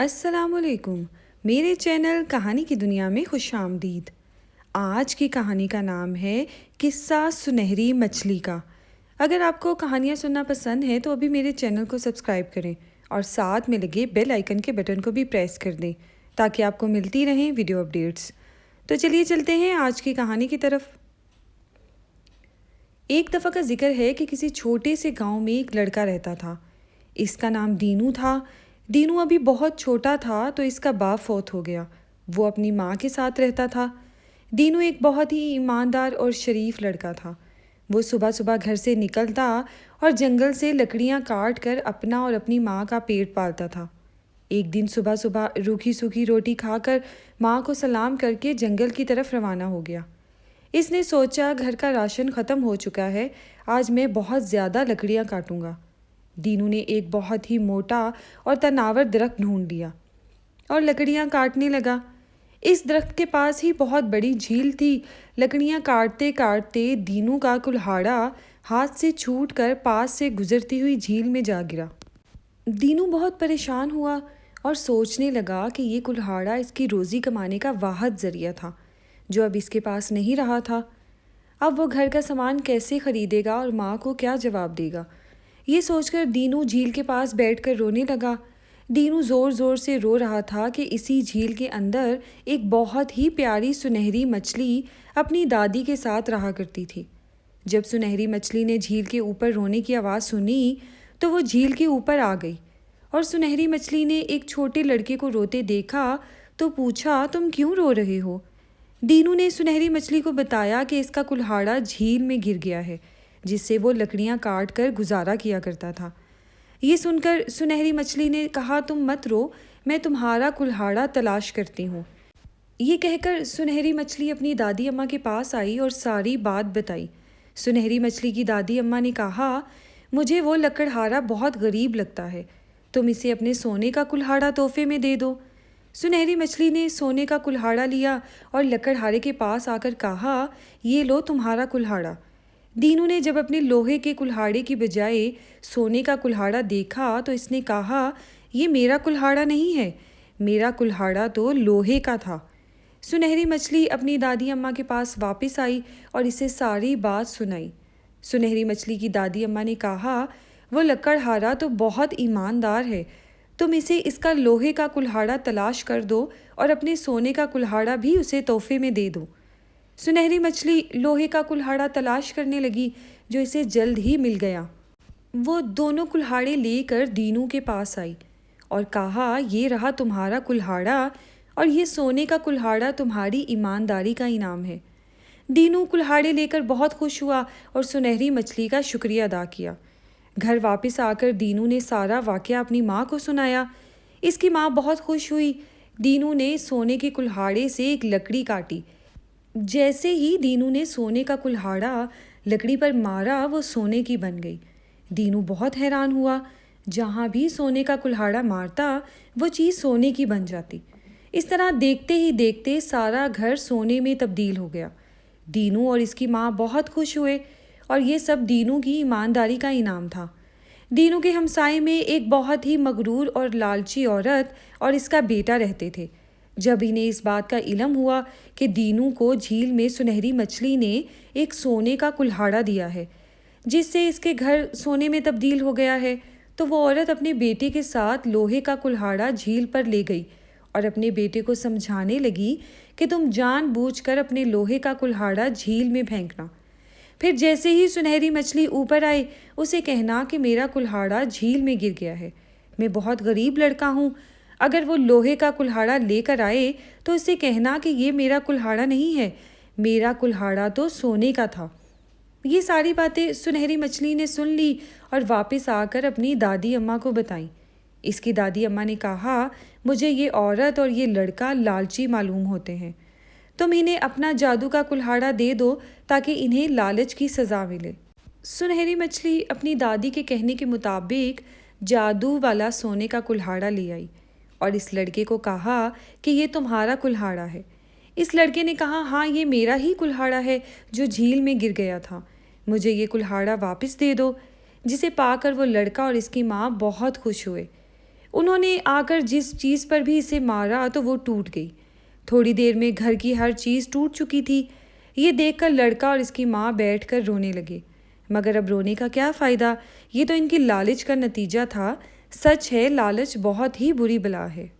अस्सलामुअलैकुम। मेरे चैनल कहानी की दुनिया में खुश आमदीद। आज की कहानी का नाम है किस्सा सुनहरी मछली का। अगर आपको कहानियाँ सुनना पसंद है तो अभी मेरे चैनल को सब्सक्राइब करें और साथ में लगे बेल आइकन के बटन को भी प्रेस कर दें ताकि आपको मिलती रहें वीडियो अपडेट्स। तो चलिए चलते हैं आज की कहानी की तरफ। एक दफ़ा का जिक्र है कि किसी छोटे से गांव में एक लड़का रहता था। इसका नाम दीनू था। दीनू अभी बहुत छोटा था तो इसका बाप फौत हो गया। वो अपनी माँ के साथ रहता था। दीनू एक बहुत ही ईमानदार और शरीफ लड़का था। वो सुबह सुबह घर से निकलता और जंगल से लकड़ियाँ काट कर अपना और अपनी माँ का पेट पालता था। एक दिन सुबह सुबह रूखी सूखी रोटी खाकर माँ को सलाम करके जंगल की तरफ रवाना हो गया। इसने सोचा घर का राशन ख़त्म हो चुका है, आज मैं बहुत ज़्यादा लकड़ियाँ काटूंगा। दीनू ने एक बहुत ही मोटा और तनावर दरख्त ढूंढ लिया और लकड़ियाँ काटने लगा। इस दरख्त के पास ही बहुत बड़ी झील थी। लकड़ियाँ काटते काटते दीनू का कुल्हाड़ा हाथ से छूटकर पास से गुजरती हुई झील में जा गिरा। दीनू बहुत परेशान हुआ और सोचने लगा कि ये कुल्हाड़ा इसकी रोज़ी कमाने का वाहद ज़रिया था जो अब इसके पास नहीं रहा था। अब वो घर का सामान कैसे खरीदेगा और माँ को क्या जवाब देगा, ये सोचकर दीनू झील के पास बैठकर रोने लगा। दीनू ज़ोर ज़ोर से रो रहा था कि इसी झील के अंदर एक बहुत ही प्यारी सुनहरी मछली अपनी दादी के साथ रहा करती थी। जब सुनहरी मछली ने झील के ऊपर रोने की आवाज़ सुनी तो वो झील के ऊपर आ गई और सुनहरी मछली ने एक छोटे लड़के को रोते देखा तो पूछा, तुम क्यों रो रहे हो? दीनू ने सुनहरी मछली को बताया कि इसका कुल्हाड़ा झील में गिर गया है जिससे वो लकड़ियाँ काट कर गुजारा किया करता था। ये सुनकर सुनहरी मछली ने कहा, तुम मत रो, मैं तुम्हारा कुल्हाड़ा तलाश करती हूँ। ये कहकर सुनहरी मछली अपनी दादी अम्मा के पास आई और सारी बात बताई। सुनहरी मछली की दादी अम्मा ने कहा, मुझे वो लकड़हारा बहुत गरीब लगता है, तुम इसे अपने सोने का कुल्हाड़ा तोहफे में दे दो। सुनहरी मछली ने सोने का कुल्हाड़ा लिया और लकड़हारे के पास आकर कहा, ये लो तुम्हारा कुल्हाड़ा। दीनू ने जब अपने लोहे के कुल्हाड़े की बजाय सोने का कुल्हाड़ा देखा तो इसने कहा, ये मेरा कुल्हाड़ा नहीं है, मेरा कुल्हाड़ा तो लोहे का था। सुनहरी मछली अपनी दादी अम्मा के पास वापस आई और इसे सारी बात सुनाई। सुनहरी मछली की दादी अम्मा ने कहा, वो लकड़हारा तो बहुत ईमानदार है, तुम इसे इसका लोहे का कुल्हाड़ा तलाश कर दो और अपने सोने का कुल्हाड़ा भी उसे तोहफे में दे दो। सुनहरी मछली लोहे का कुल्हाड़ा तलाश करने लगी जो इसे जल्द ही मिल गया। वो दोनों कुल्हाड़े लेकर दीनू के पास आई और कहा, ये रहा तुम्हारा कुल्हाड़ा और ये सोने का कुल्हाड़ा तुम्हारी ईमानदारी का इनाम है। दीनू कुल्हाड़े लेकर बहुत खुश हुआ और सुनहरी मछली का शुक्रिया अदा किया। घर वापस आकर दीनू ने सारा वाक़या अपनी माँ को सुनाया। इसकी माँ बहुत खुश हुई। दीनू ने सोने के कुल्हाड़े से एक लकड़ी काटी। जैसे ही दीनू ने सोने का कुल्हाड़ा लकड़ी पर मारा वो सोने की बन गई। दीनू बहुत हैरान हुआ, जहाँ भी सोने का कुल्हाड़ा मारता वो चीज़ सोने की बन जाती। इस तरह देखते ही देखते सारा घर सोने में तब्दील हो गया। दीनू और इसकी माँ बहुत खुश हुए और ये सब दीनू की ईमानदारी का इनाम था। दीनू के हमसाए में एक बहुत ही मगरूर और लालची औरत और इसका बेटा रहते थे। जब इन्हें इस बात का इल्म हुआ कि दीनू को झील में सुनहरी मछली ने एक सोने का कुल्हाड़ा दिया है जिससे इसके घर सोने में तब्दील हो गया है, तो वो औरत अपने बेटे के साथ लोहे का कुल्हाड़ा झील पर ले गई और अपने बेटे को समझाने लगी कि तुम जानबूझकर अपने लोहे का कुल्हाड़ा झील में फेंकना। फिर जैसे ही सुनहरी मछली ऊपर आए उसे कहना कि मेरा कुल्हाड़ा झील में गिर गया है, मैं बहुत गरीब लड़का हूँ। अगर वो लोहे का कुल्हाड़ा लेकर आए तो उसे कहना कि ये मेरा कुल्हाड़ा नहीं है, मेरा कुल्हाड़ा तो सोने का था। ये सारी बातें सुनहरी मछली ने सुन ली और वापस आकर अपनी दादी अम्मा को बताई। इसकी दादी अम्मा ने कहा, मुझे ये औरत और ये लड़का लालची मालूम होते हैं, तुम इन्हें अपना जादू का कुल्हाड़ा दे दो ताकि इन्हें लालच की सज़ा मिले। सुनहरी मछली अपनी दादी के कहने के मुताबिक जादू वाला सोने का कुल्हाड़ा ले आई और इस लड़के को कहा कि ये तुम्हारा कुल्हाड़ा है। इस लड़के ने कहा, हाँ ये मेरा ही कुल्हाड़ा है जो झील में गिर गया था, मुझे ये कुल्हाड़ा वापस दे दो। जिसे पाकर वो लड़का और इसकी माँ बहुत खुश हुए। उन्होंने आकर जिस चीज़ पर भी इसे मारा तो वो टूट गई। थोड़ी देर में घर की हर चीज़ टूट चुकी थी। ये देखकर लड़का और इसकी माँ बैठकर रोने लगे। मगर अब रोने का क्या फ़ायदा, ये तो इनकी लालच का नतीजा था। सच है, लालच बहुत ही बुरी बला है।